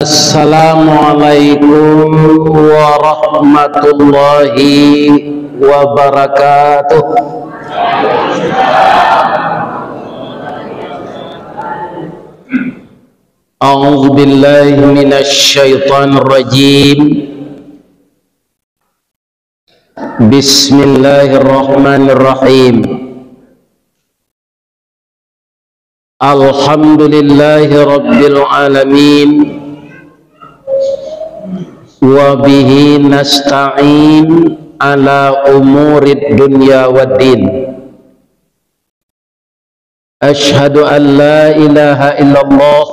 Assalamualaikum warahmatullahi wabarakatuh. A'udzu billahi minasy syaithanir rajim. Bismillahirrahmanirrahim. Alhamdulillahi rabbil alamin. Wa bihi nasta'in ala umurid dunya waddin. Ashhadu an la ilaha illallah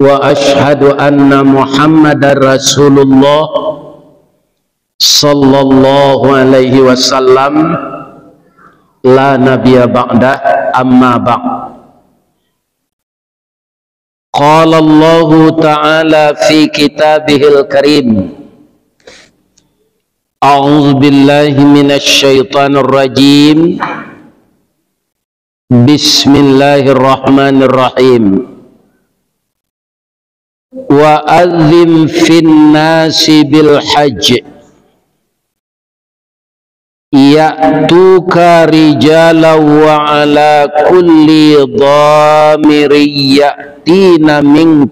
wa ashhadu anna Muhammadar Rasulullah sallallahu alaihi wasallam, la nabiyya ba'da, amma ba'd. Qala Allah Ta'ala fi kitabihil karim. A'udzu billahi minasy syaithanir rajim. Bismillahirrahmanirrahim. Wa adzim fin nasi bil hajj ya'tuka rijalan wa ala kulli dhamiri ya'tina min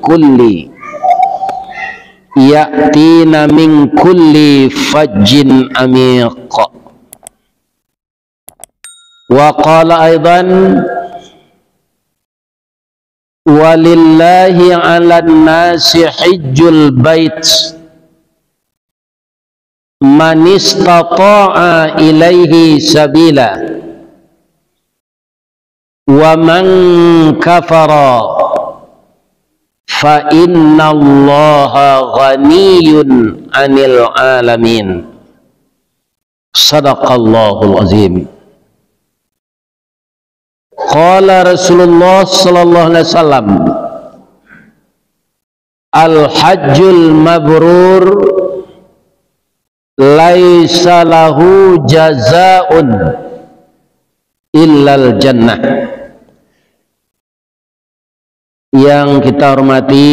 kulli fajjin amiq. Wa qala aidan walillahi 'alan nasi hajjul bait man istata'a ilaihi sabila wa man kafara fa innallaha ghaniyyun 'anil 'alamin. Shadaqallahul azim. Qala Rasulullah sallallahu alaihi wasallam, al-hajjul mabrur laisa lahu jazaa'un illal jannah. Yang kita hormati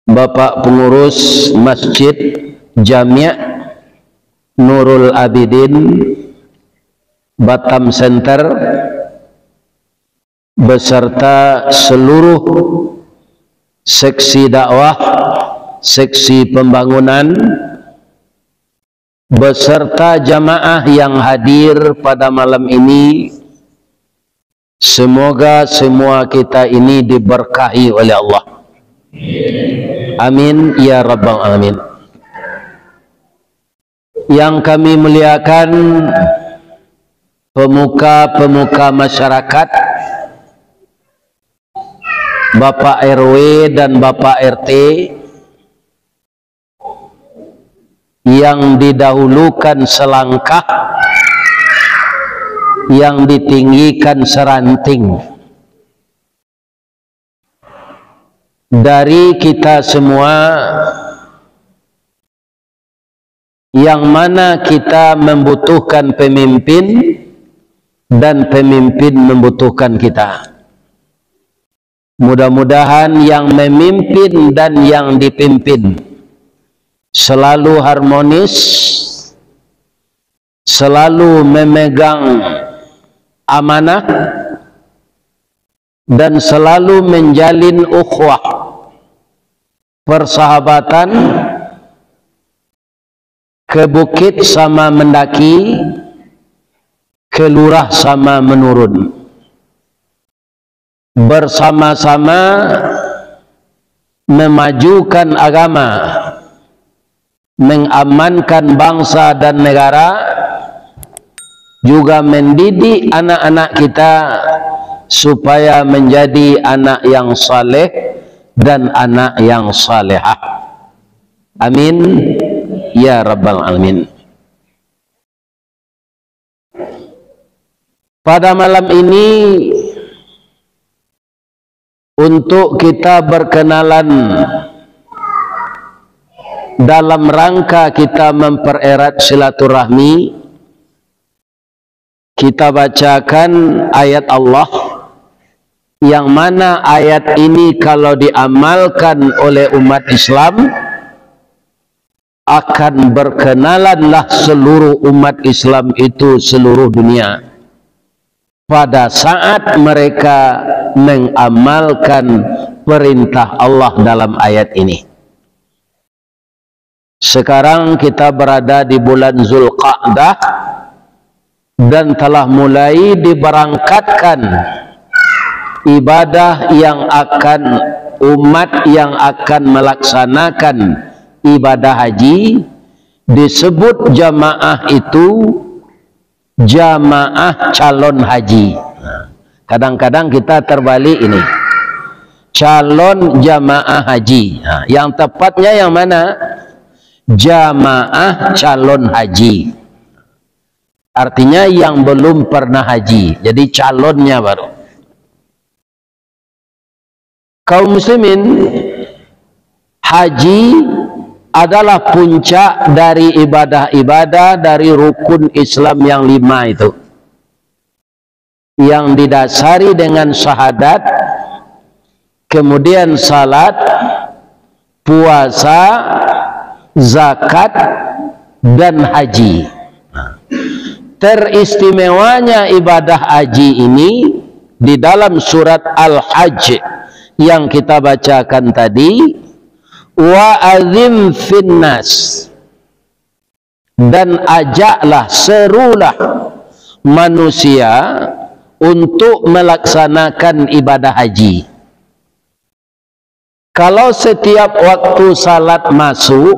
Bapak pengurus Masjid Jami' Nurul Abidin Batam Center beserta seluruh seksi dakwah, seksi pembangunan, beserta jamaah yang hadir pada malam ini. Semoga semua kita ini diberkahi oleh Allah. Amin ya rabbal alamin. Yang kami muliakan pemuka-pemuka masyarakat, Bapak RW dan Bapak RT, yang didahulukan selangkah, yang ditinggikan seranting. Dari kita semua, yang mana kita membutuhkan pemimpin dan pemimpin membutuhkan kita. Mudah-mudahan yang memimpin dan yang dipimpin selalu harmonis, selalu memegang amanah, dan selalu menjalin ukhuwah, persahabatan, ke bukit sama mendaki, ke lurah sama menurun, bersama-sama memajukan agama, mengamankan bangsa dan negara, juga mendidik anak-anak kita supaya menjadi anak yang saleh dan anak yang salehah. Amin ya rabbal alamin. Pada malam ini, untuk kita berkenalan dalam rangka kita mempererat silaturahmi, kita bacakan ayat Allah yang mana ayat ini kalau diamalkan oleh umat Islam akan berkenalanlah seluruh umat Islam itu seluruh dunia pada saat mereka mengamalkan perintah Allah dalam ayat ini. Sekarang kita berada di bulan Zulqa'dah dan telah mulai diberangkatkan ibadah yang akan umat yang akan melaksanakan ibadah haji. Disebut jamaah itu jamaah calon haji. Kadang-kadang kita terbalik ini, calon jamaah haji. Yang tepatnya yang mana? Jamaah calon haji. Artinya yang belum pernah haji, jadi calonnya baru. Kaum muslimin, haji adalah puncak dari ibadah-ibadah dari rukun Islam yang 5 itu, yang didasari dengan syahadat, kemudian salat, puasa, zakat, dan haji. Teristimewanya ibadah haji ini di dalam surat Al-Hajj yang kita bacakan tadi, wa adzim finnas, dan ajaklah, serulah manusia untuk melaksanakan ibadah haji. Kalau setiap waktu salat masuk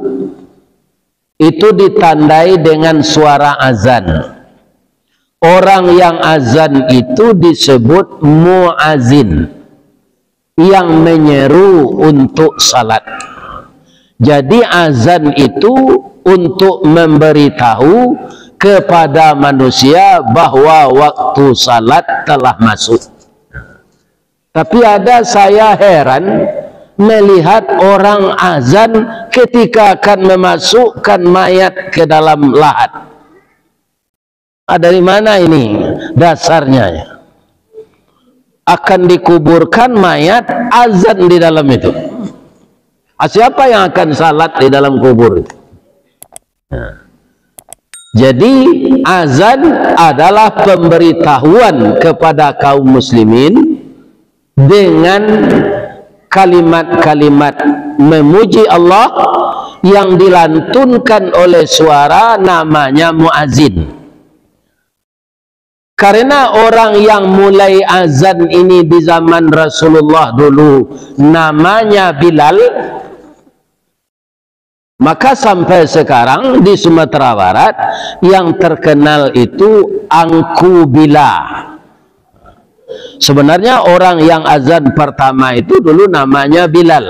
itu ditandai dengan suara azan. Orang yang azan itu disebut muazin, yang menyeru untuk salat. Jadi azan itu untuk memberitahu kepada manusia bahwa waktu salat telah masuk. Tapi ada, saya heran melihat orang azan ketika akan memasukkan mayat ke dalam lahat. Dari mana ini dasarnya? Akan dikuburkan mayat, azan di dalam itu. Siapa yang akan salat di dalam kubur itu? Jadi azan adalah pemberitahuan kepada kaum muslimin dengan kalimat-kalimat memuji Allah yang dilantunkan oleh suara namanya muazin. Karena orang yang mulai azan ini di zaman Rasulullah dulu namanya Bilal, maka sampai sekarang di Sumatera Barat yang terkenal itu Angku Bila. Sebenarnya orang yang azan pertama itu dulu namanya Bilal.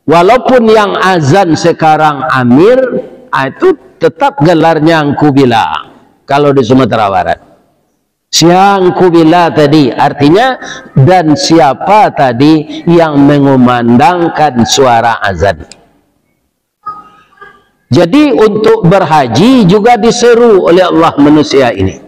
Walaupun yang azan sekarang Amir, itu tetap gelarnya Angku Bila kalau di Sumatera Barat. Siangku bila tadi artinya, dan siapa tadi yang mengumandangkan suara azan. Jadi untuk berhaji juga diseru oleh Allah manusia ini.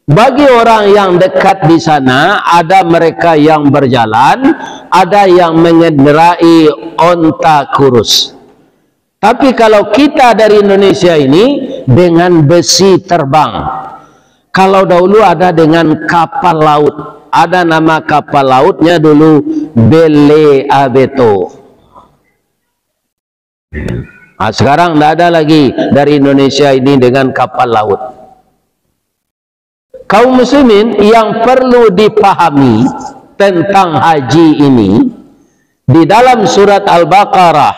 Bagi orang yang dekat di sana, ada mereka yang berjalan, ada yang mengendarai onta kurus. Tapi kalau kita dari Indonesia ini dengan besi terbang. Kalau dahulu ada dengan kapal laut, ada nama kapal lautnya dulu Bele Abeto. Nah, sekarang tidak ada lagi dari Indonesia ini dengan kapal laut. Kaum muslimin yang perlu dipahami tentang haji ini, di dalam surat Al-Baqarah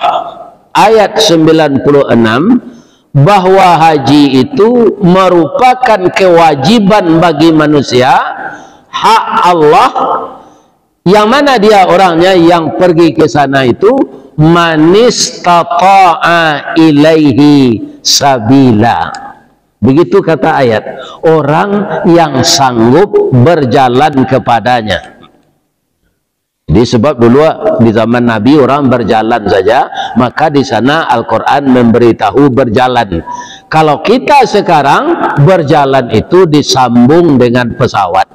ayat 96, bahwa haji itu merupakan kewajiban bagi manusia, hak Allah, yang mana dia orangnya yang pergi ke sana itu manistata'a ilaihi sabila. Begitu kata ayat, orang yang sanggup berjalan kepadanya. Jadi sebab dulu di zaman Nabi orang berjalan saja, maka di sana Al-Quran memberitahu berjalan. Kalau kita sekarang berjalan itu disambung dengan pesawat.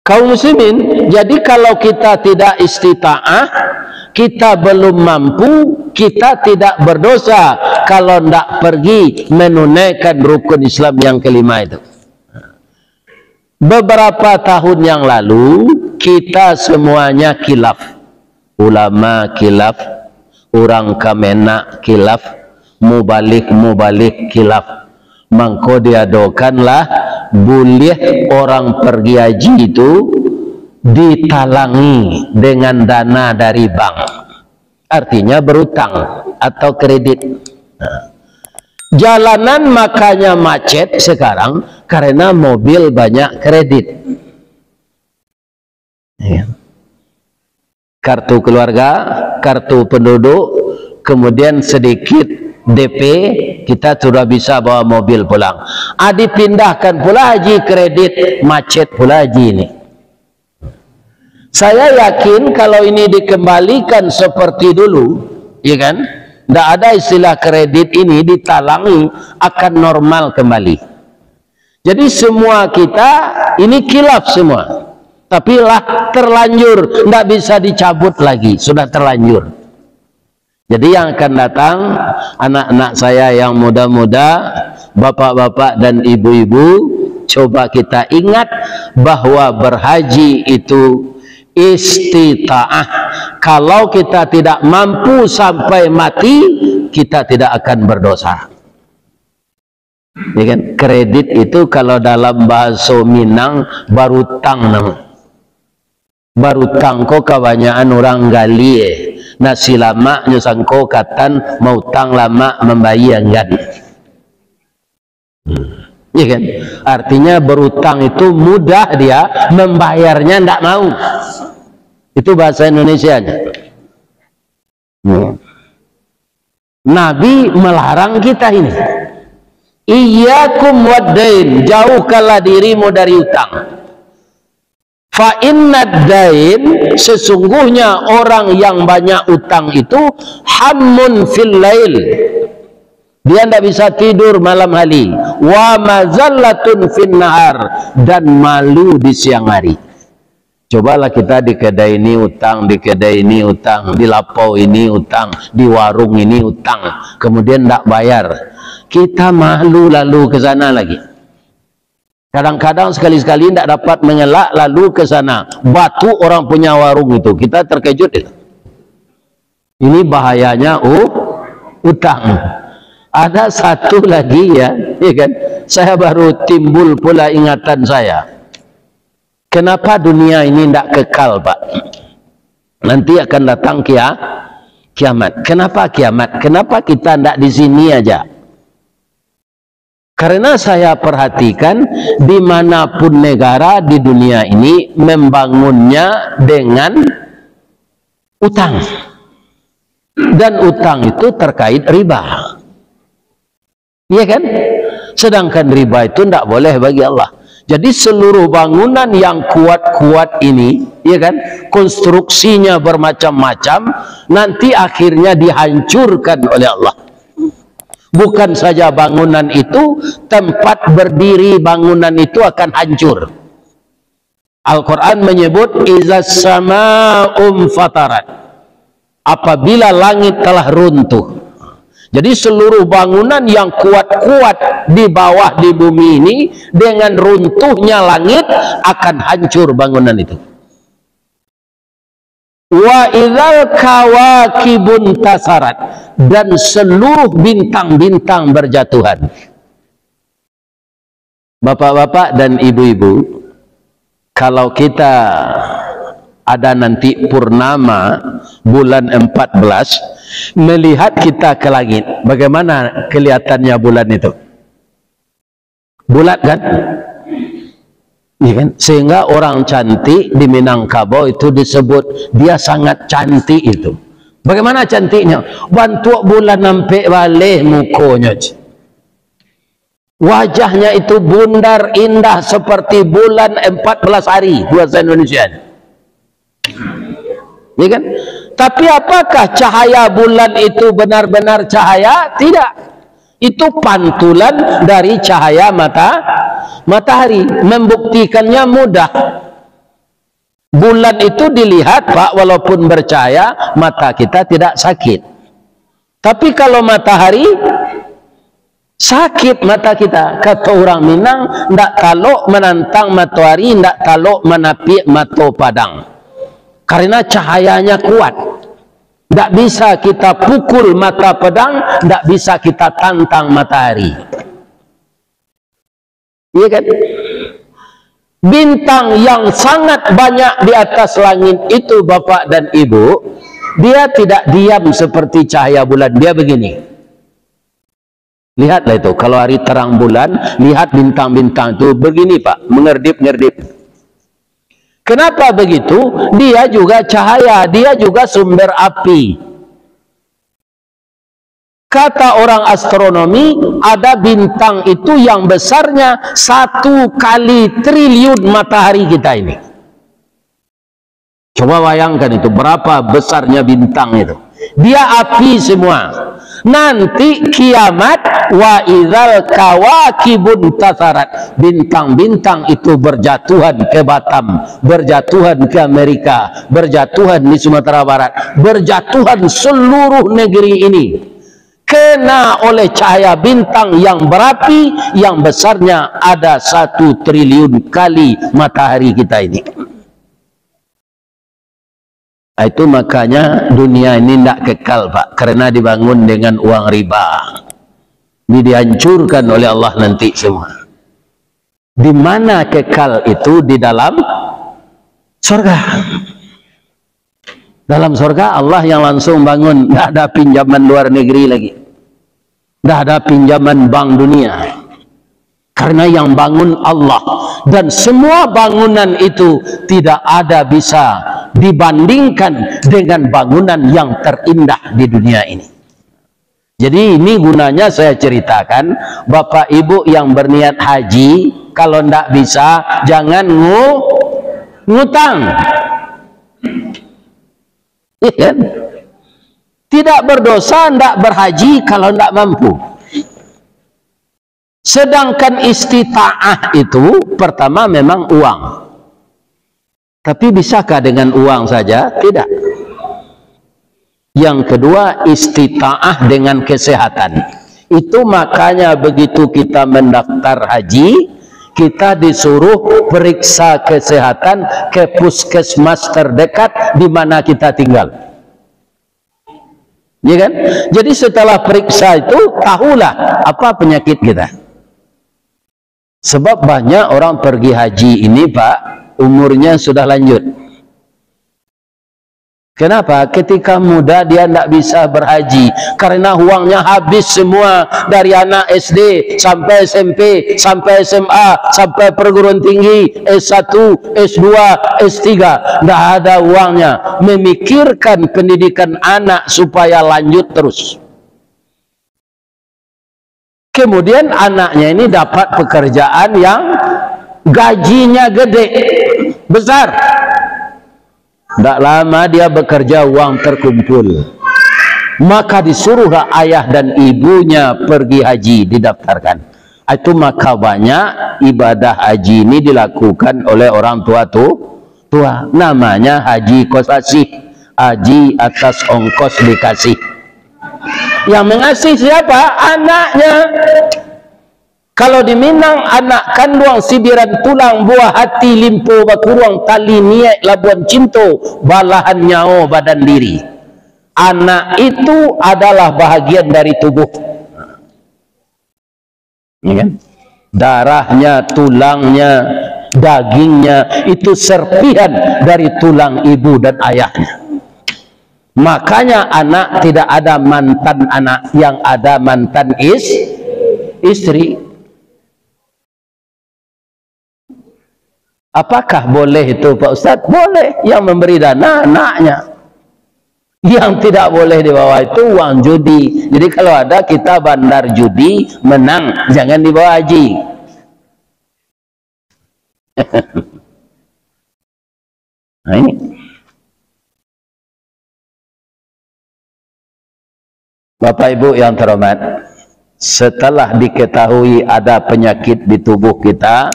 kaum muslimin. Jadi kalau kita tidak istita'ah, kita belum mampu, kita tidak berdosa kalau tidak pergi menunaikan rukun Islam yang kelima itu. Beberapa tahun yang lalu kita semuanya khilaf, ulama khilaf, orang Kemenak khilaf, mubalik khilaf. Mangko diadakanlah boleh orang pergi haji itu ditalangi dengan dana dari bank, artinya berutang atau kredit. Jalanan makanya macet sekarang karena mobil banyak kredit. Kartu keluarga, kartu penduduk, kemudian sedikit DP, kita sudah bisa bawa mobil pulang. Dipindahkan pula haji kredit, macet pula haji ini. Saya yakin kalau ini dikembalikan seperti dulu, ya kan? Tidak ada istilah kredit ini ditalangi, akan normal kembali. Jadi semua kita ini khilaf semua, tapi lah terlanjur, tidak bisa dicabut lagi, sudah terlanjur. Jadi yang akan datang, anak-anak saya yang muda-muda, bapak-bapak dan ibu-ibu, coba kita ingat bahwa berhaji itu istita'ah. Kalau kita tidak mampu sampai mati, kita tidak akan berdosa. Ya kan? Kredit itu kalau dalam bahasa Minang barutang nama. Barutang kok kebanyakan orang gali nasi lama nyusangko katan mau tang lama membayangkan. Ya kan? Artinya berutang itu mudah, dia membayarnya tidak mau. Itu bahasa Indonesianya. Nabi melarang kita ini. Iyyakum waddain, jauhkanlah dirimu dari utang. Fa innad dain, sesungguhnya orang yang banyak utang itu hammun fil lail, dia tidak bisa tidur malam hari, wa mazallatun fin nahar, dan malu di siang hari. Cobalah kita di kedai ini utang, di kedai ini utang, di lapau ini utang, di warung ini utang, kemudian tidak bayar, kita malu lalu ke sana lagi. Kadang-kadang sekali-sekali tidak dapat mengelak lalu ke sana, batu orang punya warung itu, kita terkejut itu. Ini bahayanya utang. Ada satu lagi ya kan? Saya baru timbul pula ingatan saya. Kenapa dunia ini tidak kekal, Pak? Nanti akan datang kiamat. Kenapa kiamat? Kenapa kita tidak di sini aja? Karena saya perhatikan dimanapun negara di dunia ini membangunnya dengan utang. Dan utang itu terkait riba. Iya kan? Sedangkan riba itu tidak boleh bagi Allah. Jadi seluruh bangunan yang kuat-kuat ini, ya kan, konstruksinya bermacam-macam, nanti akhirnya dihancurkan oleh Allah. Bukan saja bangunan itu, tempat berdiri bangunan itu akan hancur. Al-Quran menyebut izas sama'um fatarat, apabila langit telah runtuh. Jadi seluruh bangunan yang kuat-kuat di bawah di bumi ini, dengan runtuhnya langit akan hancur bangunan itu. Wa idzal kawakibun tasarat, dan seluruh bintang-bintang berjatuhan. Bapak-bapak dan ibu-ibu, kalau kita ada nanti purnama bulan 14, melihat kita ke langit, bagaimana kelihatannya bulan itu? Bulat kan? Ya kan? Sehingga orang cantik di Minangkabau itu disebut dia sangat cantik itu. Bagaimana cantiknya? Bantu bulan nampak balik mukonya. Wajahnya itu bundar indah seperti bulan 14 hari bahasa Indonesia. Ya kan? Tapi apakah cahaya bulan itu benar-benar cahaya? Tidak. Itu pantulan dari cahaya matahari. Membuktikannya mudah. Bulan itu dilihat Pak, walaupun bercahaya mata kita tidak sakit. Tapi kalau matahari sakit mata kita. Kata orang Minang, ndak talok menantang matahari, ndak talok menapi mato padang. Karena cahayanya kuat. Ndak bisa kita pukul mata pedang, ndak bisa kita tantang matahari. Iya kan? Bintang yang sangat banyak di atas langit itu Bapak dan Ibu, dia tidak diam seperti cahaya bulan. Dia begini. Lihatlah itu, kalau hari terang bulan, lihat bintang-bintang itu begini Pak, mengerdip-ngerdip. Kenapa begitu? Dia juga cahaya, dia juga sumber api. Kata orang astronomi, ada bintang itu yang besarnya 1 kali triliun matahari kita ini. Coba bayangkan itu, berapa besarnya bintang itu. Dia api semua. Nanti kiamat, wa idzal kawakibun tasarat. Bintang-bintang itu berjatuhan ke Batam, berjatuhan ke Amerika, berjatuhan di Sumatera Barat, berjatuhan seluruh negeri ini. Kena oleh cahaya bintang yang berapi, yang besarnya ada 1 triliun kali matahari kita ini. Itu makanya dunia ini tidak kekal Pak, karena dibangun dengan uang riba. Ini dihancurkan oleh Allah nanti semua. Di mana kekal itu? Di dalam surga. Dalam surga Allah yang langsung bangun, tidak ada pinjaman luar negeri lagi. Tidak ada pinjaman bank dunia. Karena yang bangun Allah. Dan semua bangunan itu tidak ada bisa dibandingkan dengan bangunan yang terindah di dunia ini. Jadi ini gunanya saya ceritakan, Bapak Ibu yang berniat haji, kalau tidak bisa jangan ngutang. Ya. Tidak berdosa, tidak berhaji kalau tidak mampu. Sedangkan istita'ah itu pertama memang uang. Tapi bisakah dengan uang saja? Tidak. Yang kedua, istita'ah dengan kesehatan. Itu makanya begitu kita mendaftar haji, kita disuruh periksa kesehatan ke puskesmas terdekat di mana kita tinggal. Ya kan? Jadi setelah periksa itu, tahulah apa penyakit kita. Sebab banyak orang pergi haji ini Pak, umurnya sudah lanjut. Kenapa? Ketika muda dia tidak bisa berhaji karena uangnya habis semua, dari anak SD sampai SMP, sampai SMA, sampai perguruan tinggi, S1, S2, S3, tidak ada uangnya memikirkan pendidikan anak supaya lanjut terus. Kemudian anaknya ini dapat pekerjaan yang gajinya gede, besar. Tidak lama dia bekerja, uang terkumpul. Maka disuruhlah ayah dan ibunya pergi haji, didaftarkan. Itu maka banyak ibadah haji ini dilakukan oleh orang tua. Namanya haji kosasih, haji atas ongkos dikasih. Yang mengasih siapa? Anaknya. Kalau di Minang, anak kandung sibiran tulang buah hati limpo bakuruang tali niat labuan cinto balahan nyao badan diri. Anak itu adalah bahagian dari tubuh. Ya kan? Darahnya, tulangnya, dagingnya itu serpihan dari tulang ibu dan ayahnya. Makanya anak tidak ada mantan anak, yang ada mantan istri. Apakah boleh itu Pak Ustadz? Boleh. Yang memberi dana anaknya. Yang tidak boleh dibawa itu uang judi. Jadi kalau ada kita bandar judi menang, jangan dibawa haji. Nah ini. Bapak Ibu yang terhormat, setelah diketahui ada penyakit di tubuh kita,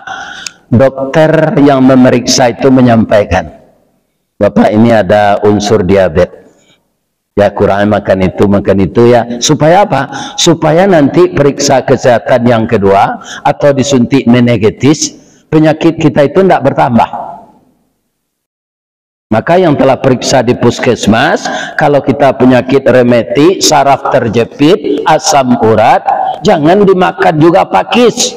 dokter yang memeriksa itu menyampaikan, Bapak ini ada unsur diabetes. Ya kurang makan itu ya. Supaya apa? Supaya nanti periksa kesehatan yang kedua atau disuntik meningitis, penyakit kita itu tidak bertambah. Maka yang telah periksa di puskesmas, kalau kita penyakit rematik, saraf terjepit, asam urat, jangan dimakan juga pakis.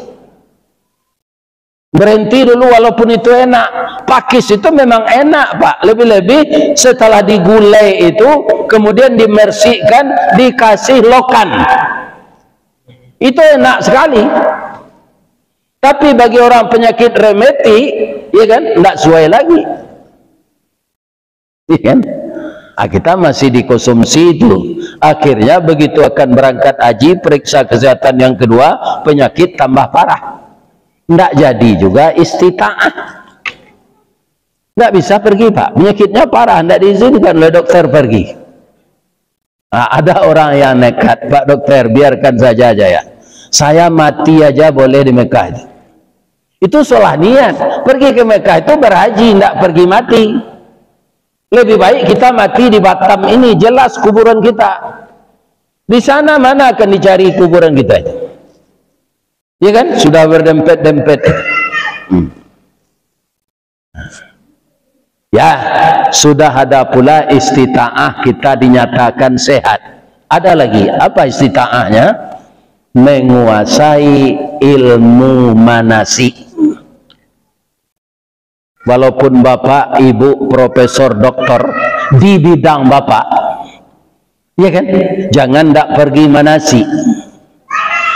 Berhenti dulu walaupun itu enak. Pakis itu memang enak Pak. Lebih-lebih setelah digulai itu kemudian dimersihkan, dikasih lokan. Itu enak sekali. Tapi bagi orang penyakit rematik, ya kan, tidak sesuai lagi. Ya kan? Kita masih dikonsumsi itu. Akhirnya begitu akan berangkat haji, periksa kesehatan yang kedua, penyakit tambah parah. Tidak jadi juga istita'ah. Tidak bisa pergi Pak, penyakitnya parah, tidak diizinkan oleh dokter pergi. Nah, ada orang yang nekat, Pak dokter biarkan saja ya, saya mati aja boleh di Mekah itu salah niat. Pergi ke Mekah itu berhaji, tidak pergi mati. Lebih baik kita mati di Batam ini, jelas kuburan kita. Di sana mana akan dicari kuburan kita itu? Ya kan, sudah berdempet-dempet. Ya, sudah ada pula istita'ah, kita dinyatakan sehat. Ada lagi, apa istita'ahnya? Menguasai ilmu manasik. Walaupun bapak, ibu, profesor, doktor di bidang bapak, ya kan, jangan tidak pergi manasik.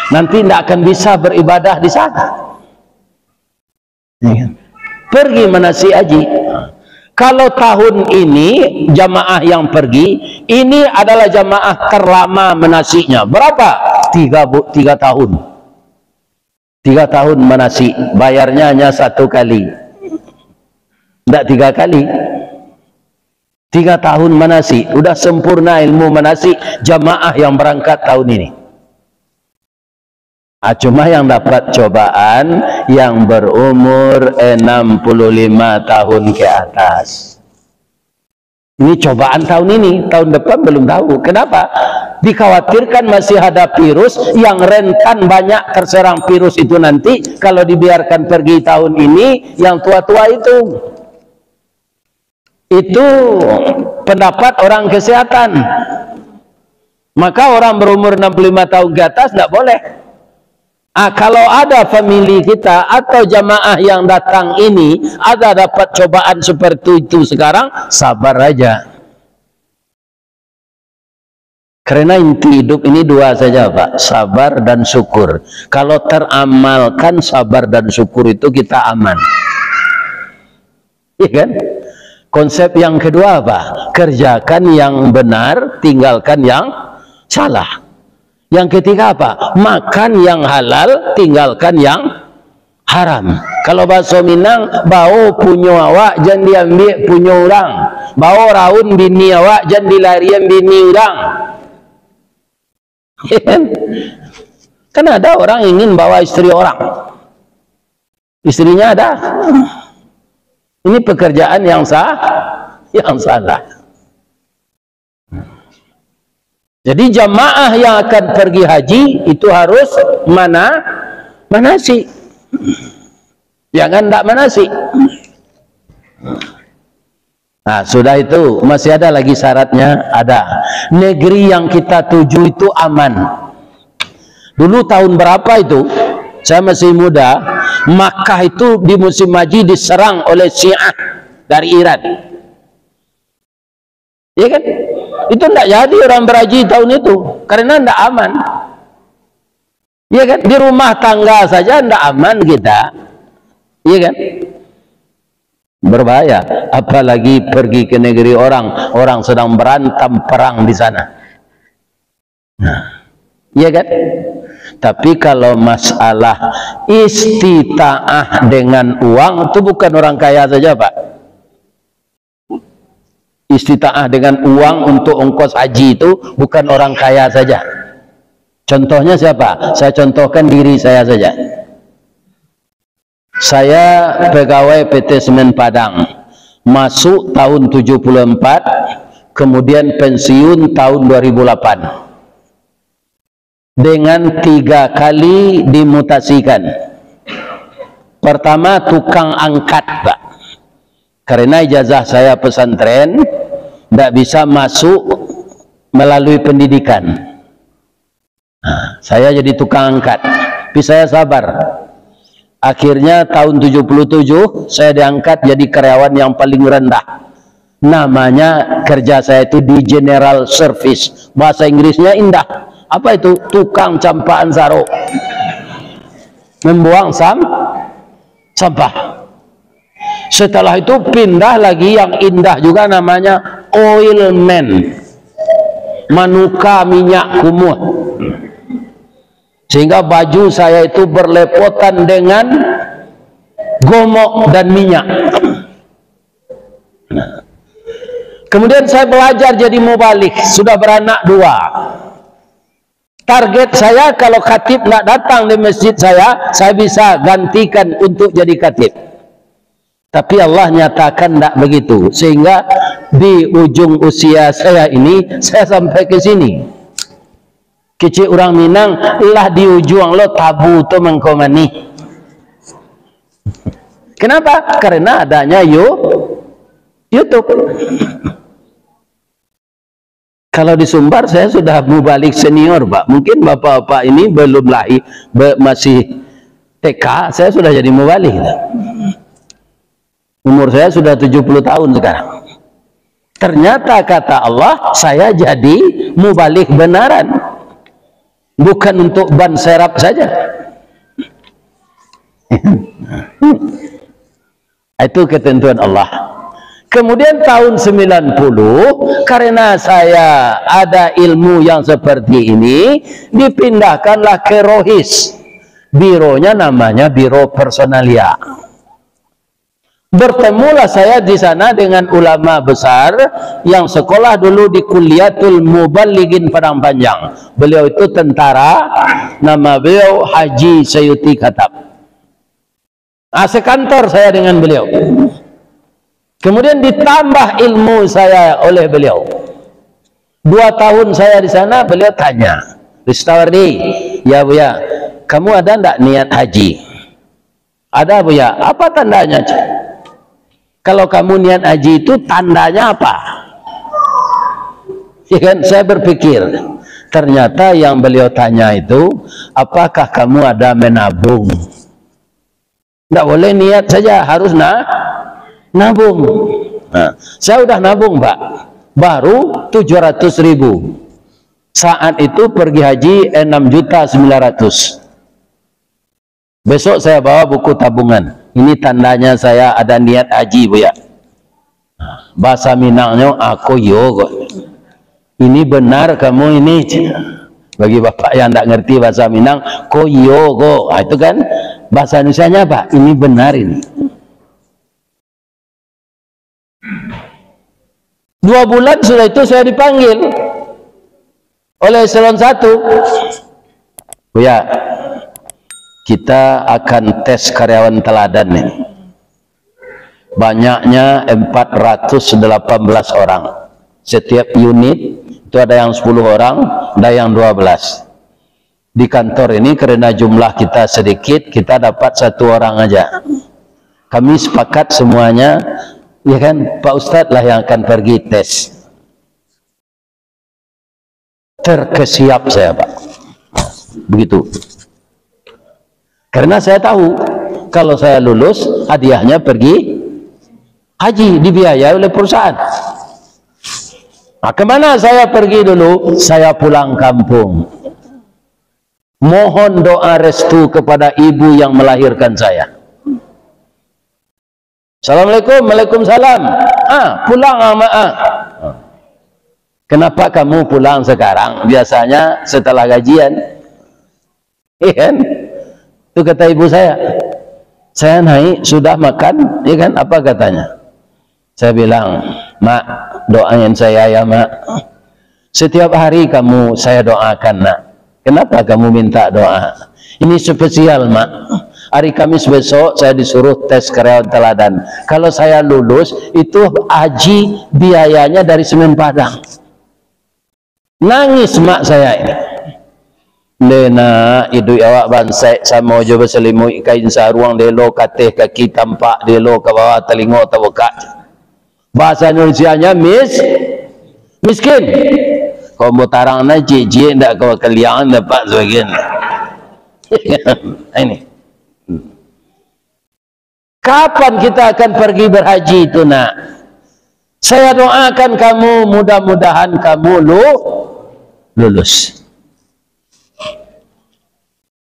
Nanti tidak akan bisa beribadah di sana. Pergi manasik haji. Kalau tahun ini jamaah yang pergi, ini adalah jamaah terlama manasiknya. Berapa? 3 tahun. 3 tahun manasik. Bayarnya hanya 1 kali. Tidak 3 kali. 3 tahun manasik. Sudah sempurna ilmu manasik jamaah yang berangkat tahun ini. Cuma yang dapat cobaan yang berumur 65 tahun ke atas. Ini cobaan tahun ini, tahun depan belum tahu. Kenapa? Dikhawatirkan masih ada virus yang rentan banyak terserang virus itu nanti kalau dibiarkan pergi tahun ini yang tua-tua itu. Itu pendapat orang kesehatan. Maka orang berumur 65 tahun ke atas tidak boleh. Kalau ada famili kita atau jamaah yang datang ini ada dapat cobaan seperti itu sekarang, sabar aja. Karena inti hidup ini 2 saja Pak, sabar dan syukur. Kalau teramalkan sabar dan syukur itu kita aman. Iya kan? Konsep yang kedua apa? Kerjakan yang benar, tinggalkan yang salah. Yang ketiga apa? Makan yang halal, tinggalkan yang haram. Kalau bahasa Minang, bau punyo awak jangan diambil punyo orang. Bau raun bini awak jangan dilarian bini orang. Kan ada orang ingin bawa istri orang. Istrinya ada. Ini pekerjaan yang yang salah. Jadi jamaah yang akan pergi haji itu harus manasik. Jangan tidak manasik. Nah, sudah itu masih ada lagi syaratnya, ada. Negeri yang kita tuju itu aman. Dulu tahun berapa itu? Saya masih muda. Makkah itu di musim haji diserang oleh Syiah dari Iran. Iya kan? Itu tidak jadi orang berhaji tahun itu karena tidak aman. Iya kan? Di rumah tangga saja tidak aman kita. Iya kan? Berbahaya, apalagi pergi ke negeri orang sedang berantem perang di sana. Iya kan? Tapi kalau masalah istita'ah dengan uang itu bukan orang kaya saja Pak. Istita'ah dengan uang untuk ongkos haji itu bukan orang kaya saja. Contohnya siapa? Saya contohkan diri saya saja. Saya pegawai PT Semen Padang. masuk tahun 74, kemudian pensiun tahun 2008 dengan 3 kali dimutasikan. Pertama tukang angkat, Pak, karena ijazah saya pesantren, tidak bisa masuk melalui pendidikan. Nah, saya jadi tukang angkat, tapi saya sabar. Akhirnya tahun 77 saya diangkat jadi karyawan yang paling rendah. Namanya kerja saya itu di General Service. Bahasa Inggrisnya indah. Apa itu? Tukang campaan saro. Membuang sampah. Setelah itu pindah lagi yang indah juga, namanya oilman. Manuka minyak kumuh. Sehingga baju saya itu berlepotan dengan gomok dan minyak. Nah. Kemudian saya belajar jadi mubalik, sudah beranak 2. Target saya kalau khatib nggak datang di masjid saya bisa gantikan untuk jadi khatib. Tapi Allah nyatakan tidak begitu, sehingga di ujung usia saya ini saya sampai ke sini. Kecil orang Minang lah di ujung lo tabu tu mengkomani. Kenapa? Karena adanya YouTube. Kalau di Sumbar saya sudah mubalik senior, Pak. Mungkin bapak-bapak ini belum lahir, masih TK, saya sudah jadi mubalik. Umur saya sudah 70 tahun sekarang. Ternyata kata Allah, saya jadi mubalik benaran. Bukan untuk ban serap saja. Itu ketentuan Allah. Kemudian tahun 90, karena saya ada ilmu yang seperti ini, dipindahkanlah ke Rohis. Bironya namanya Biro Personalia. Bertemulah saya di sana dengan ulama besar yang sekolah dulu di Kuliatul Muballighin Padang Panjang. Beliau itu tentara, nama beliau Haji Sayuti Khattab. Sekantor saya dengan beliau. Kemudian ditambah ilmu saya oleh beliau. 2 tahun saya di sana, beliau tanya, Ristawardi, ya Buya, kamu ada enggak niat haji? Ada Buya. Apa tandanya? Kalau kamu niat haji itu tandanya apa? Ya kan, saya berpikir, ternyata yang beliau tanya itu, apakah kamu ada menabung? Tidak boleh niat saja, harus nabung. Nah, saya udah nabung, Pak, baru 700.000. Saat itu pergi haji 6.900.000. Besok saya bawa buku tabungan. Ini tandanya saya ada niat haji, Buya. Bahasa Minangnya aku yogo. Ini benar kamu ini. Bagi bapak yang tidak ngerti bahasa Minang, koyogo. Itu kan bahasa Indonesianya apa? Ini benar ini. 2 bulan sudah itu saya dipanggil oleh eselon 1. Buya, kita akan tes karyawan teladan nih. Banyaknya 418 orang. Setiap unit itu ada yang 10 orang, ada yang 12. Di kantor ini karena jumlah kita sedikit, kita dapat 1 orang aja. Kami sepakat semuanya, ya kan, Pak Ustadz lah yang akan pergi tes. Terkesiap saya, Pak. Begitu. Karena saya tahu kalau saya lulus, hadiahnya pergi haji, dibiayai oleh perusahaan. Nah, kemana saya pergi dulu? Saya pulang kampung. Mohon doa restu kepada ibu yang melahirkan saya. Assalamualaikum, waalaikumsalam. Pulang sama Kenapa kamu pulang sekarang? Biasanya setelah gajian. Iya kan? Itu kata ibu saya. Saya naik, sudah makan, iya kan? Apa katanya? Saya bilang, Mak, doain saya ya, Mak. Setiap hari saya doakan, Nak. Kenapa kamu minta doa? Ini spesial, Mak. hari Kamis besok saya disuruh tes karyawan teladan. Kalau saya lulus, itu haji biayanya dari Semen Padang. Nangis mak saya ini. Lena idu awak bansai sama jo berselimut kain saruang delo kateh kaki tampak delo ke bawah telingo tawaka. Bahasa Indonesianya miskin. Kau mau tarang na jijik ndak kau kalian dapat sebagian. Ini. Kapan kita akan pergi berhaji itu nak? Saya doakan kamu, mudah-mudahan kamu lulus.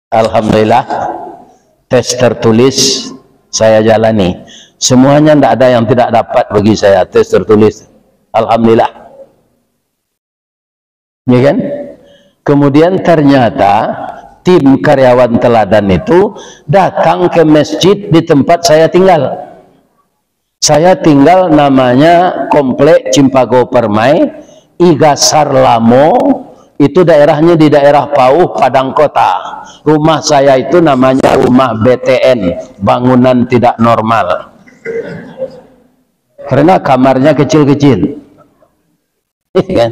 Alhamdulillah, tes tertulis saya jalani. Semuanya tidak ada yang tidak dapat bagi saya tes tertulis. Alhamdulillah. Ya kan? Kemudian ternyata tim karyawan teladan itu datang ke masjid di tempat saya tinggal. Saya tinggal namanya Komplek Cimpago Permai, Igasar Lamo, itu daerahnya di daerah Pauh, Padang Kota. Rumah saya itu namanya rumah BTN, bangunan tidak normal. Karena kamarnya kecil-kecil. Kan?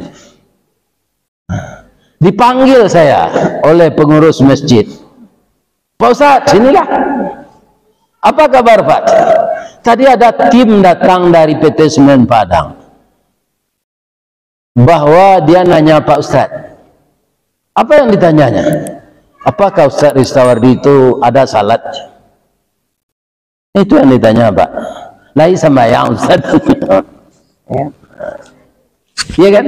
Dipanggil saya oleh pengurus masjid. Pak Ustadz, sinilah. Apa kabar Pak? Tadi ada tim datang dari PT Semen Padang. Bahwa dia nanya Pak Ustadz. Apa yang ditanyanya? Apakah Ustadz Ristawardi itu ada salat? Itu yang ditanya Pak. Lai sembahyang Ustadz. Iya kan?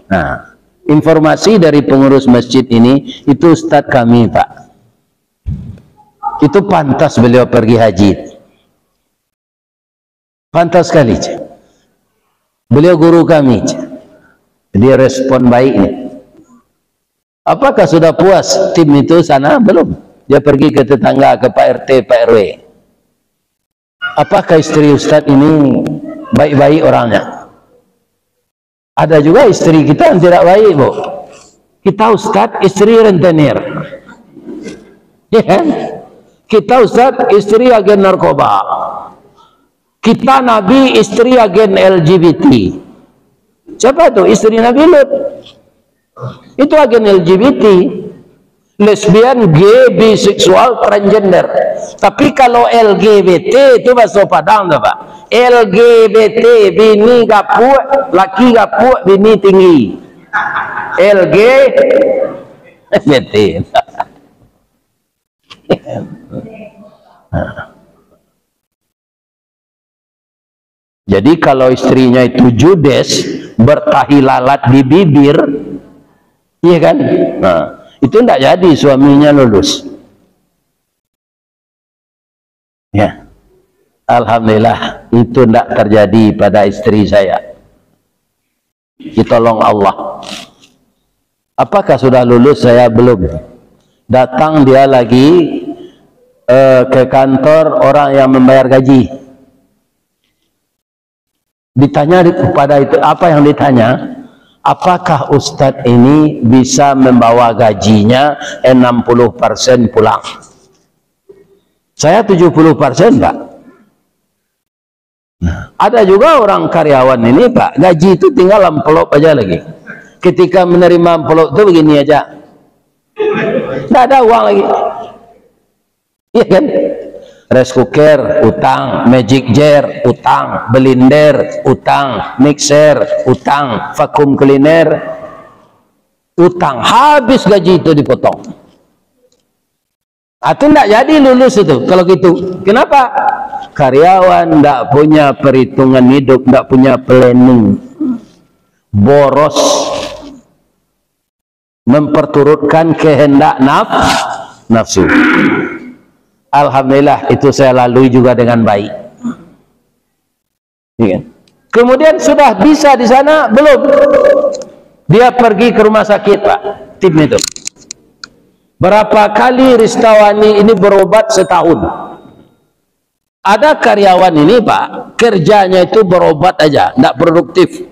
Nah, informasi dari pengurus masjid ini, itu Ustadz kami Pak. Itu pantas beliau pergi haji. Pantas sekali. Beliau guru kami. Dia respon baik nih. Apakah sudah puas tim itu sana? Belum. Dia pergi ke tetangga, ke Pak RT, Pak RW. Apakah istri Ustadz ini baik-baik orangnya? Ada juga istri kita yang tidak baik, Bu. Kita Ustadz istri rentenir. Ya kan? Kita Ustadz istri agen narkoba. Kita Nabi istri agen LGBT. Siapa itu? Istri Nabi Lut. Itu agen LGBT, lesbian, gay, biseksual, transgender. Tapi kalau LGBT itu bahasa Padang tuh Pak. LGBT, bini gapuk, laki gapuk, bini tinggi. LGBT. Jadi kalau istrinya itu judes, bertahi lalat di bibir, iya kan? Nah, itu tidak jadi suaminya lulus. Ya, alhamdulillah itu tidak terjadi pada istri saya. Ditolong Allah. Apakah sudah lulus? Saya belum. Datang dia lagi ke kantor orang yang membayar gaji. Ditanya kepada itu, apa yang ditanya? Apakah Ustadz ini bisa membawa gajinya 60% pulang? Saya 70% Pak. Ada juga orang karyawan ini Pak, gaji itu tinggal amplop aja lagi. Ketika menerima amplop itu begini aja. Tidak ada uang lagi. Iya kan? Rice cooker, utang, magic jar, utang, blender, utang, mixer, utang, vacuum cleaner, utang. Habis gaji itu dipotong. Atau tidak jadi lulus itu kalau gitu. Kenapa? Karyawan tidak punya perhitungan hidup, tidak punya planning, boros, memperturutkan kehendak nafsu. Alhamdulillah itu saya lalui juga dengan baik. Kemudian sudah bisa di sana belum? Dia pergi ke rumah sakit Pak, tim itu. Berapa kali Ristawani ini berobat setahun? Ada karyawan ini Pak, kerjanya itu berobat aja, tidak produktif,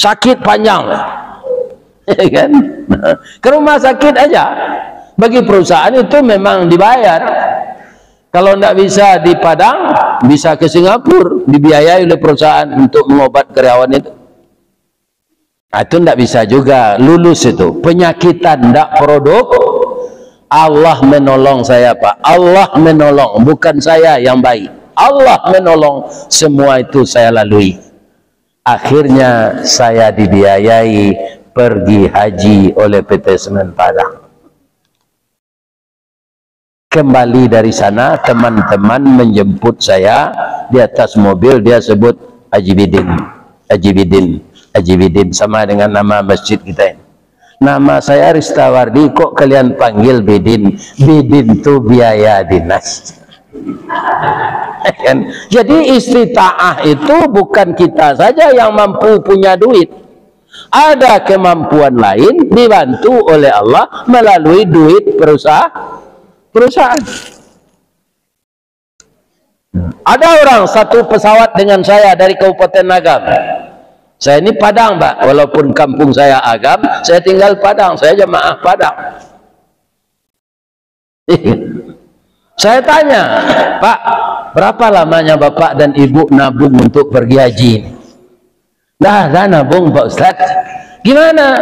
sakit panjang, kan? Ke rumah sakit aja. Bagi perusahaan itu memang dibayar. Kalau tidak bisa di Padang, bisa ke Singapura, dibiayai oleh perusahaan untuk mengobat karyawan itu. Nah, itu tidak bisa juga lulus itu. Penyakitan tidak produk. Allah menolong saya, Pak. Allah menolong, bukan saya yang baik. Allah menolong, semua itu saya lalui. Akhirnya saya dibiayai pergi haji oleh PT Semen Padang. Kembali dari sana, teman-teman menjemput saya di atas mobil. Dia sebut Haji Bidin, Haji Bidin, Haji Bidin, sama dengan nama masjid kita ini. Nama saya Ristawardi, kok kalian panggil Bidin? Bidin itu biaya dinas. Jadi istita'ah itu bukan kita saja yang mampu punya duit. Ada kemampuan lain dibantu oleh Allah melalui duit perusahaan. Ada orang satu pesawat dengan saya dari Kabupaten Agam. Saya ini Padang, Pak. Walaupun kampung saya Agam, saya tinggal Padang. Saya jemaah Padang. Saya tanya, Pak, berapa lamanya Bapak dan Ibu nabung untuk pergi haji? Dah nabung, Pak Ustaz. Gimana?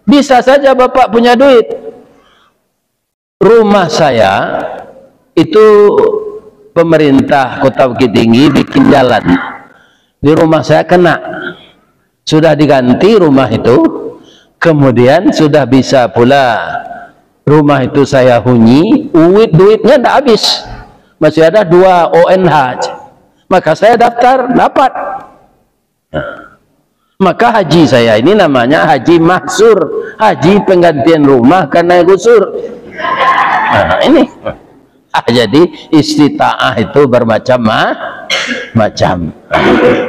Bisa saja Bapak punya duit. Rumah saya itu pemerintah Kota Bukit Tinggi bikin jalan. Di rumah saya kena. Sudah diganti rumah itu. Kemudian sudah bisa pula rumah itu saya huni. Duitnya tidak habis. Masih ada 2 ONH. Maka saya daftar, dapat. Maka haji saya ini namanya Haji Mahsur. Haji penggantian rumah karena gusur. Nah, ini jadi istita'ah itu bermacam-macam.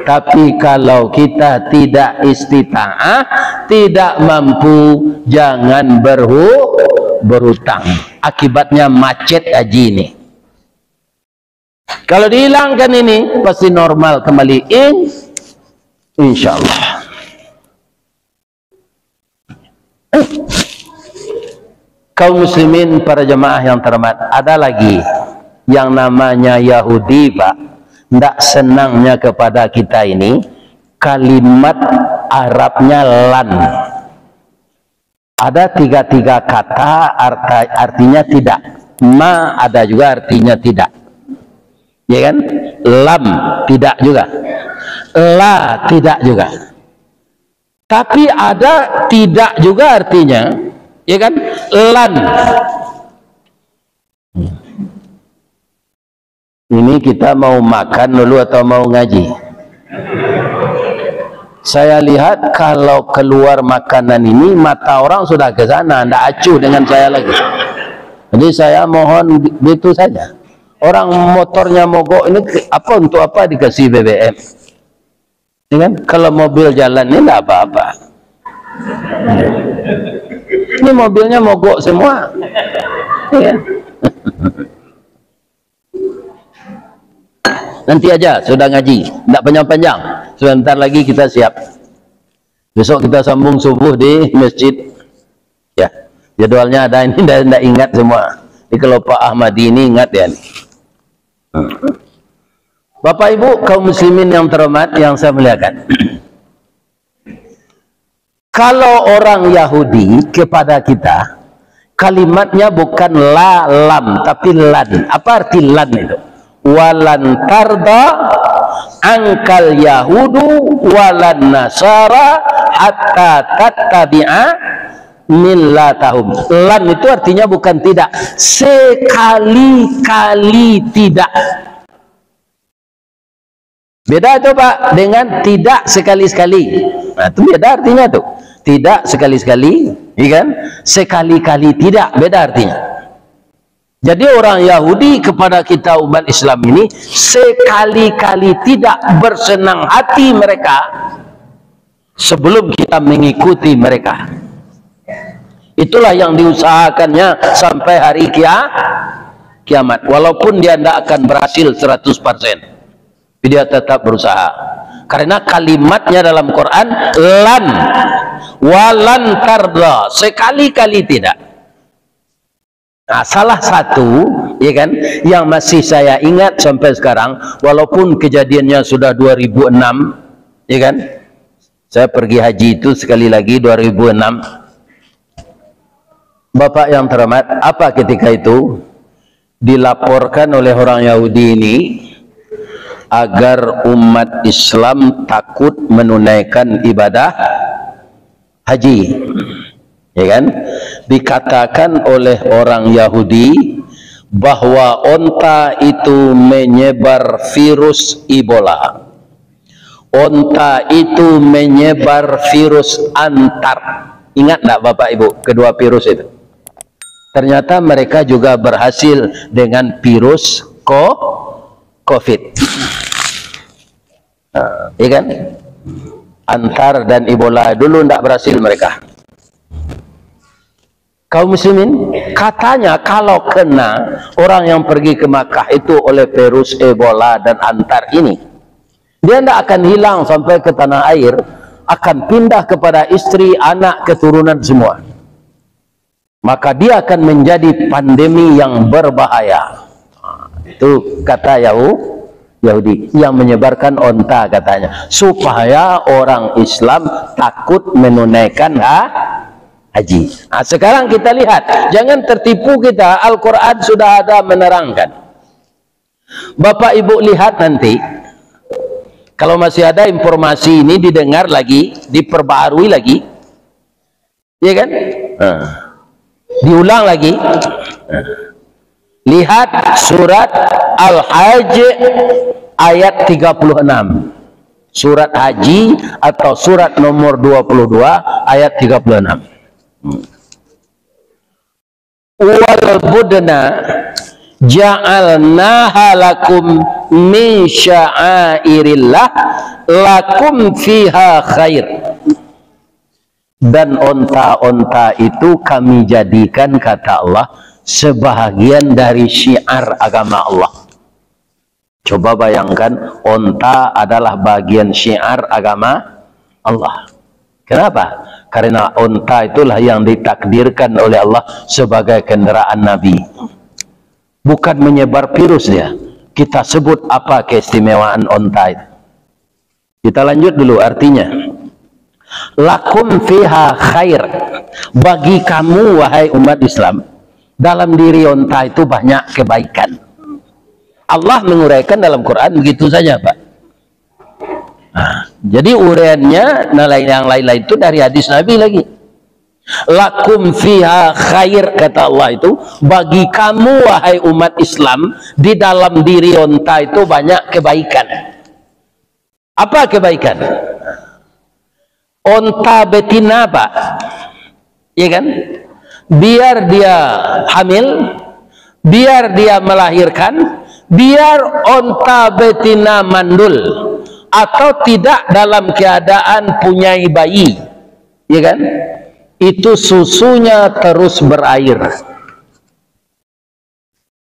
Tapi kalau kita tidak istita'ah, tidak mampu, jangan berhutang. Akibatnya macet haji ini. Kalau dihilangkan ini pasti normal kembali, insya Allah. Kaum muslimin, para jemaah yang terhormat, ada lagi yang namanya Yahudi, Pak. Tidak senangnya kepada kita ini kalimat Arabnya lan. Ada 3 kata artinya tidak. Ma ada juga artinya tidak. Ya kan? Lam tidak juga. La tidak juga. Tapi ada tidak juga artinya, ya kan? Lan. Ini kita mau makan dulu atau mau ngaji? Saya lihat kalau keluar makanan ini mata orang sudah ke sana, tidak acuh dengan saya lagi. Jadi saya mohon itu saja. Orang motornya mogok ini apa, untuk apa dikasih BBM? Ya kan? Kalau mobil jalan ini tidak apa-apa. Ini mobilnya mogok semua. Ya. Nanti aja, sudah ngaji, tidak panjang-panjang. Sebentar lagi kita siap. Besok kita sambung subuh di masjid. Ya, jadwalnya ada ini, tidak ingat semua. Di Kelopak Ahmadi ini ingat ya. Bapak Ibu kaum muslimin yang terhormat yang saya muliakan. Kalau orang Yahudi kepada kita, kalimatnya bukan la lam tapi lan. Apa arti lan itu? Walan tarda angkal yahudu walan nasara hatta tattabi'a millatahum. Lan itu artinya bukan tidak, sekali-kali tidak. Beda itu Pak dengan tidak sekali-sekali. Nah, itu beda artinya tuh. Tidak sekali-sekali, ya kan? Sekali-kali tidak, beda artinya. Jadi orang Yahudi kepada kita umat Islam ini sekali-kali tidak, bersenang hati mereka sebelum kita mengikuti mereka. Itulah yang diusahakannya sampai hari kiamat. Walaupun dia tidak akan berhasil 100%, dia tetap berusaha. Karena kalimatnya dalam Quran lan, walan tarda, sekali-kali tidak. Nah, salah satu, ya kan, yang masih saya ingat sampai sekarang, walaupun kejadiannya sudah 2006, ya kan, saya pergi haji itu sekali lagi 2006. Bapak yang terhormat, apa ketika itu dilaporkan oleh orang Yahudi ini agar umat Islam takut menunaikan ibadah haji, ya kan? Dikatakan oleh orang Yahudi bahwa onta itu menyebar virus Ebola, onta itu menyebar virus antar. Ingat enggak Bapak Ibu kedua virus itu? Ternyata mereka juga berhasil dengan virus COVID, ya kan? Antar dan Ebola dulu tidak berhasil mereka. Kaum muslimin, katanya kalau kena orang yang pergi ke Makkah itu oleh virus Ebola dan antar ini, dia tidak akan hilang sampai ke tanah air, akan pindah kepada istri, anak, keturunan semua. Maka dia akan menjadi pandemi yang berbahaya. Itu kata Yahudi yang menyebarkan onta, katanya supaya orang Islam takut menunaikan haji. Nah, sekarang kita lihat, jangan tertipu kita. Al-Quran sudah ada menerangkan. Bapak Ibu lihat nanti, kalau masih ada informasi ini didengar lagi, diperbaharui lagi, ya kan? Diulang lagi. Lihat surat Al-Hajj ayat 36. Surat Haji atau surat nomor 22 ayat 36. Wal budna ja'alnaha lakum min sya'airillah lakum fiha khair. Dan onta-onta itu kami jadikan, kata Allah, sebahagian dari syiar agama Allah. Coba bayangkan, onta adalah bagian syiar agama Allah. Kenapa? Karena onta itulah yang ditakdirkan oleh Allah sebagai kendaraan Nabi. Bukan menyebar virus dia. Kita sebut apa keistimewaan onta itu. Kita lanjut dulu artinya. Lakum fiha khair. Bagi kamu wahai umat Islam, dalam diri onta itu banyak kebaikan. Allah menguraikan dalam Quran begitu saja, Pak. Nah, jadi uraiannya yang lain-lain itu dari hadis Nabi lagi. Lakum fiha khair, kata Allah itu, bagi kamu wahai umat Islam, di dalam diri onta itu banyak kebaikan. Apa kebaikan? Onta betina, Pak, ya kan? Biar dia hamil, biar dia melahirkan, biar onta betina mandul atau tidak dalam keadaan punya bayi, ya kan? Itu susunya terus berair.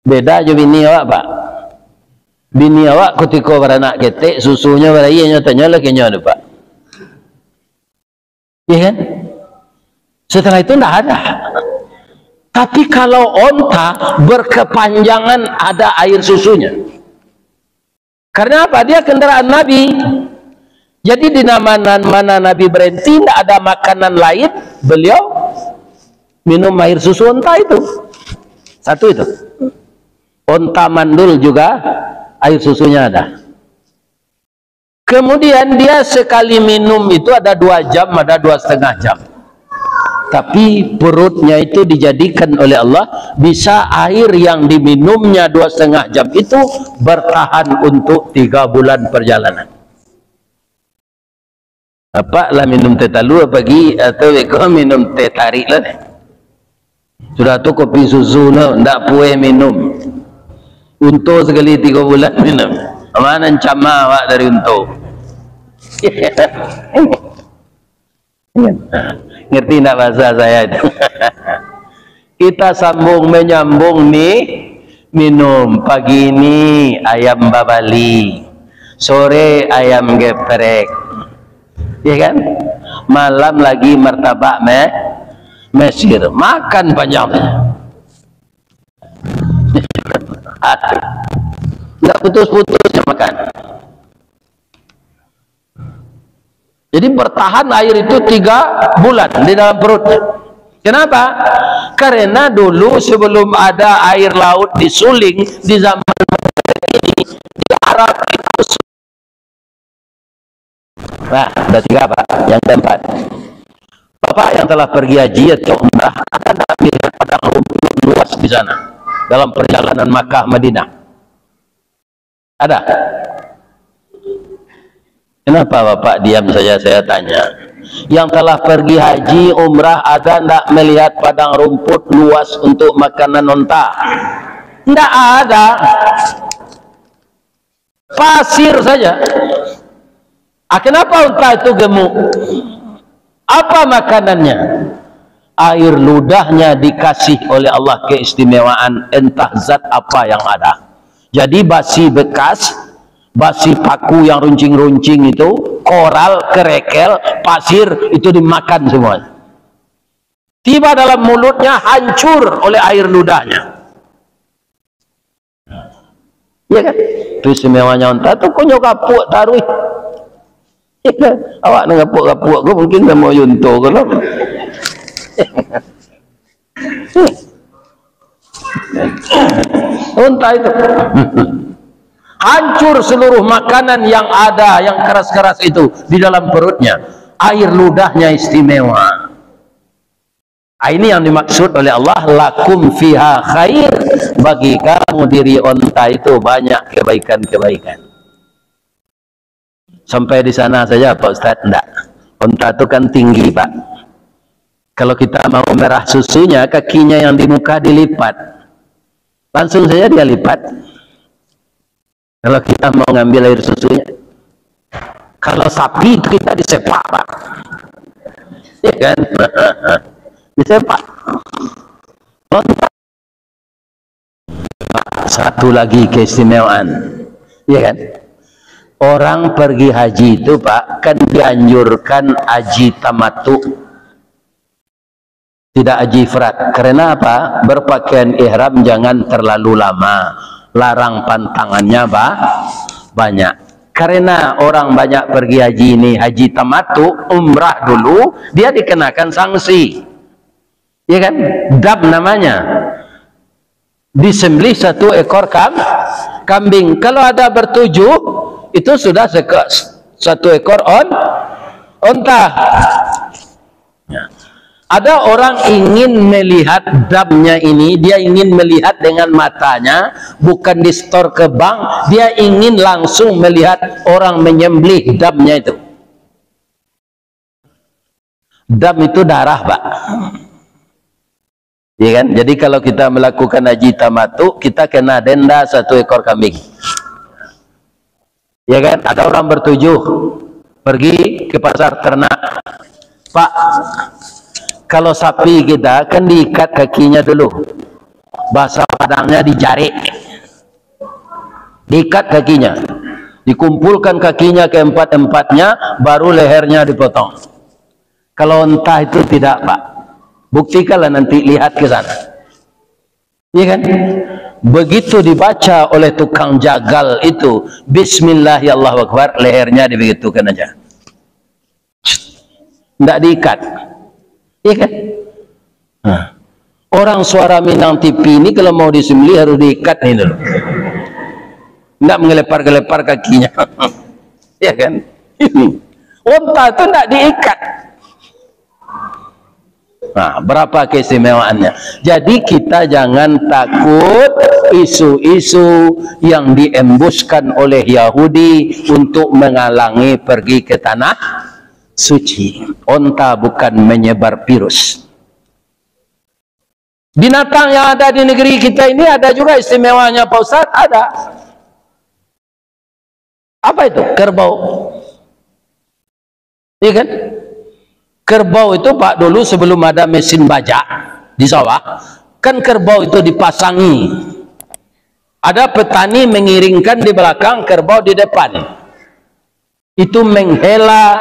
Beda aja bini awak, Pak. Bini awak ketika beranak ketik, susunya berair, nyatanya lagi nyata, Pak. Ya kan? Setelah itu tidak ada. Tapi kalau onta berkepanjangan ada air susunya. Karena apa? Dia kendaraan Nabi. Jadi di mana Nabi berhenti, tidak ada makanan lain, beliau minum air susu onta itu. Satu itu. Onta mandul juga air susunya ada. Kemudian dia sekali minum itu ada 2 jam, ada 2,5 jam. Tapi perutnya itu dijadikan oleh Allah, bisa air yang diminumnya 2,5 jam itu bertahan untuk 3 bulan perjalanan. Apa lah minum teh talu pagi atau kau minum teh tarik lah deh. Sudah tu kopi susu lah, ndak puas minum. Untuk sekali 3 bulan minum. Mana cama awak dari untuk? Ngerti nak bahasa saya itu? Kita sambung menyambung nih, minum pagi ini ayam babali, sore ayam geprek, ya kan? Malam lagi martabak Mesir, makan panjang. Nggak putus-putusnya makan. Jadi bertahan air itu 3 bulan di dalam perutnya. Kenapa? Karena dulu sebelum ada air laut disuling di zaman ini di Arab itu. Nah, ada 3 Pak. Yang keempat, Bapak yang telah pergi haji atau umrah, ada tak melihat padang rumput luas di sana dalam perjalanan Makkah Madinah? Ada? Kenapa Bapak diam saja, saya tanya? Yang telah pergi haji umrah, ada tak melihat padang rumput luas untuk makanan unta? Tidak ada. Pasir saja. Kenapa unta itu gemuk? Apa makanannya? Air ludahnya dikasih oleh Allah keistimewaan, entah zat apa yang ada. Jadi basi bekas, basi paku yang runcing-runcing itu, koral, kerekel, pasir, itu dimakan semuanya. Tiba dalam mulutnya, hancur oleh air ludahnya. Ya kan? Itu istimewanya unta itu konyol kapuk taruh. Ya kan? Awak nak kapuk-kapuk aku mungkin dah mau yunto kalau. Unta itu hancur seluruh makanan yang ada, yang keras-keras itu di dalam perutnya. Air ludahnya istimewa. Ini yang dimaksud oleh Allah, lakum fiha khair, bagi kamu diri unta itu banyak kebaikan-kebaikan. Sampai di sana saja Pak Ustadz? Enggak. Unta itu kan tinggi Pak. Kalau kita mau merah susunya, kakinya yang di muka dilipat. Langsung saja dia lipat. Kalau kita mau ngambil air susunya. Kalau sapi itu kita disepak Pak. Ya kan? Disepak. Satu lagi keistimewaan. Ya kan? Orang pergi haji itu Pak, kan dianjurkan haji tamattu, tidak haji ifrat. Karena apa? Berpakaian ihram jangan terlalu lama, larang pantangannya banyak. Karena orang banyak pergi haji ini, haji tamattu, umrah dulu, dia dikenakan sanksi. Ya kan? Dab namanya. Disembelih 1 ekor kambing. Kalau ada bertujuh, itu sudah 1 ekor unta. Ya. Ada orang ingin melihat dabnya ini, dia ingin melihat dengan matanya, bukan di store ke bank, dia ingin langsung melihat orang menyembelih dabnya itu. Dam itu darah Pak. Ya kan? Jadi kalau kita melakukan haji tamattu, kita kena denda 1 ekor kambing. Ya kan? Ada orang bertujuh pergi ke pasar ternak. Pak, kalau sapi kita kan diikat kakinya dulu. Bahasa Padangnya dijarik. Diikat kakinya. Dikumpulkan kakinya keempat-empatnya, baru lehernya dipotong. Kalau unta itu tidak Pak. Buktikanlah nanti, lihat ke sana. Iya kan? Begitu dibaca oleh tukang jagal itu, Bismillah ya Allahu Akbar, lehernya dibegitukan aja. Tidak diikat. Iya kan? Nah. Orang suara Minang TV ini kalau mau disembelih harus diikat nih dulu. Tidak mengelepar-gelepar kakinya. Iya kan? Unta itu tidak diikat. Nah, berapa keistimewaannya? Jadi kita jangan takut isu-isu yang diembuskan oleh Yahudi untuk menghalangi pergi ke tanah suci. Unta bukan menyebar virus. Binatang yang ada di negeri kita ini ada juga istimewanya Pak Ustadz, ada. Apa itu? Kerbau. Iya kan? Kerbau itu Pak, dulu sebelum ada mesin bajak di sawah, kan kerbau itu dipasangi. Ada petani mengiringkan di belakang, kerbau di depan. Itu menghela,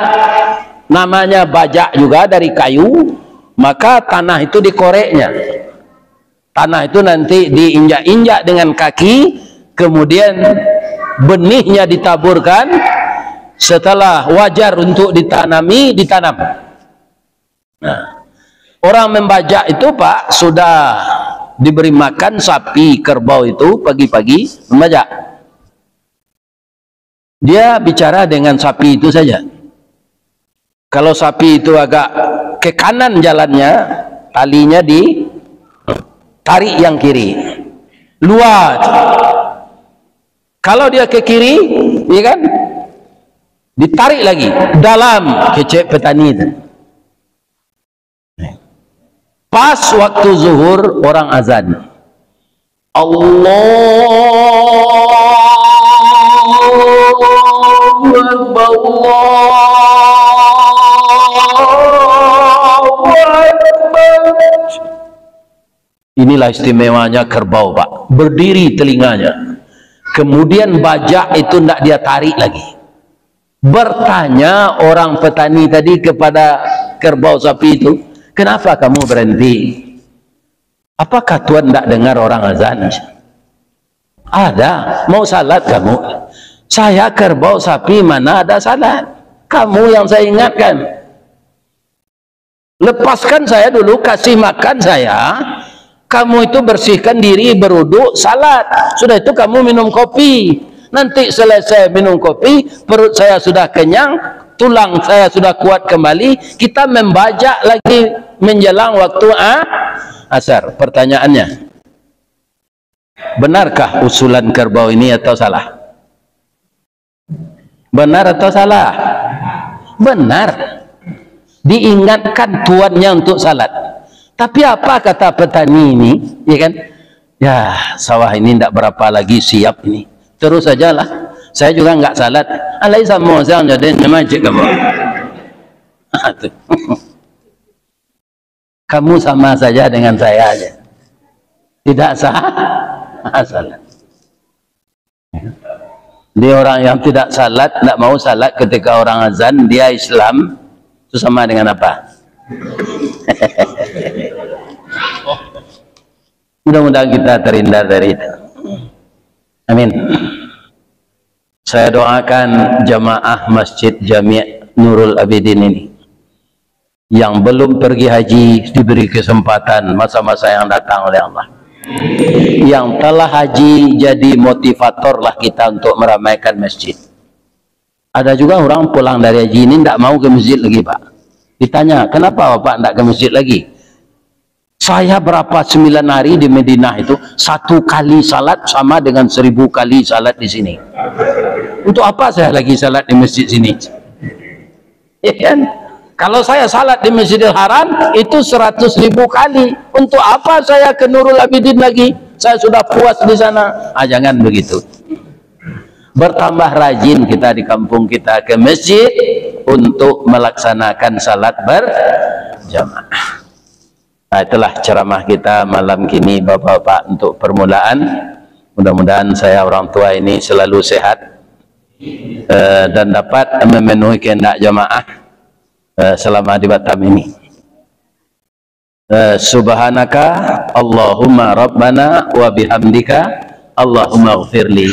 namanya bajak juga dari kayu, maka tanah itu dikoreknya. Tanah itu nanti diinjak-injak dengan kaki, kemudian benihnya ditaburkan, setelah wajar untuk ditanami, ditanam. Nah, orang membajak itu Pak, sudah diberi makan sapi kerbau itu pagi-pagi membajak. Dia bicara dengan sapi itu saja. Kalau sapi itu agak ke kanan jalannya, talinya ditarik yang kiri, luar. Kalau dia ke kiri, ya kan, ditarik lagi dalam, kecek petani itu. Pas waktu zuhur orang azan, Allahu Akbar, Allahu Akbar. Inilah istimewanya kerbau Pak, berdiri telinganya. Kemudian bajak itu tidak dia tarik lagi. Bertanya orang petani tadi kepada kerbau sapi itu, kenapa kamu berhenti? Apakah Tuhan tidak dengar orang azan? Ada. Mau salat kamu? Saya kerbau sapi, mana ada salat? Kamu yang saya ingatkan. Lepaskan saya dulu, kasih makan saya. Kamu itu bersihkan diri, berwudu, salat. Sudah itu kamu minum kopi. Nanti selesai minum kopi, perut saya sudah kenyang, tulang saya sudah kuat kembali, kita membajak lagi menjelang waktu asar. Pertanyaannya, benarkah usulan kerbau ini atau salah? Benar atau salah? Benar. Diingatkan tuannya untuk salat. Tapi apa kata petani ini, ya kan? Ya, sawah ini tidak berapa lagi siap ini. Terus sajalah. Saya juga enggak salat. Alai sama saya jadi majik kamu. Kamu sama saja dengan saya aja. Tidak sah salat. Dia orang yang tidak salat, tidak mau salat ketika orang azan, dia Islam, itu sama dengan apa? Mudah-mudahan kita terhindar dari itu. Amin. Saya doakan jamaah Masjid Jami' Nurul Abidin ini yang belum pergi haji diberi kesempatan masa-masa yang datang oleh Allah. Yang telah haji jadi motivatorlah kita untuk meramaikan masjid. Ada juga orang pulang dari haji ini tidak mau ke masjid lagi Pak. Ditanya, kenapa Bapak tidak ke masjid lagi? Saya berapa 9 hari di Madinah itu, 1 kali salat sama dengan 1000 kali salat di sini. Untuk apa saya lagi salat di masjid sini? Ya kan? Kalau saya salat di Masjidil Haram itu 100.000 kali. Untuk apa saya ke Nurul Abidin lagi? Saya sudah puas di sana. Jangan begitu. Bertambah rajin kita di kampung kita ke masjid untuk melaksanakan salat berjamaah. Nah, itulah ceramah kita malam kini Bapak-bapak untuk permulaan. Mudah-mudahan saya orang tua ini selalu sehat dan dapat memenuhi kehendak jamaah selama di Batam ini. Subhanaka Allahumma Rabbana wa bihamdika Allahumma ighfirli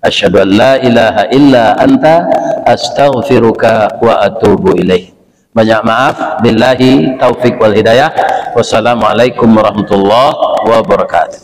asyhadu an la ilaha illa anta astaghfiruka wa atubu ilaih. Banyak maaf, billahi taufik wal hidayah. Wassalamualaikum warahmatullahi wabarakatuh.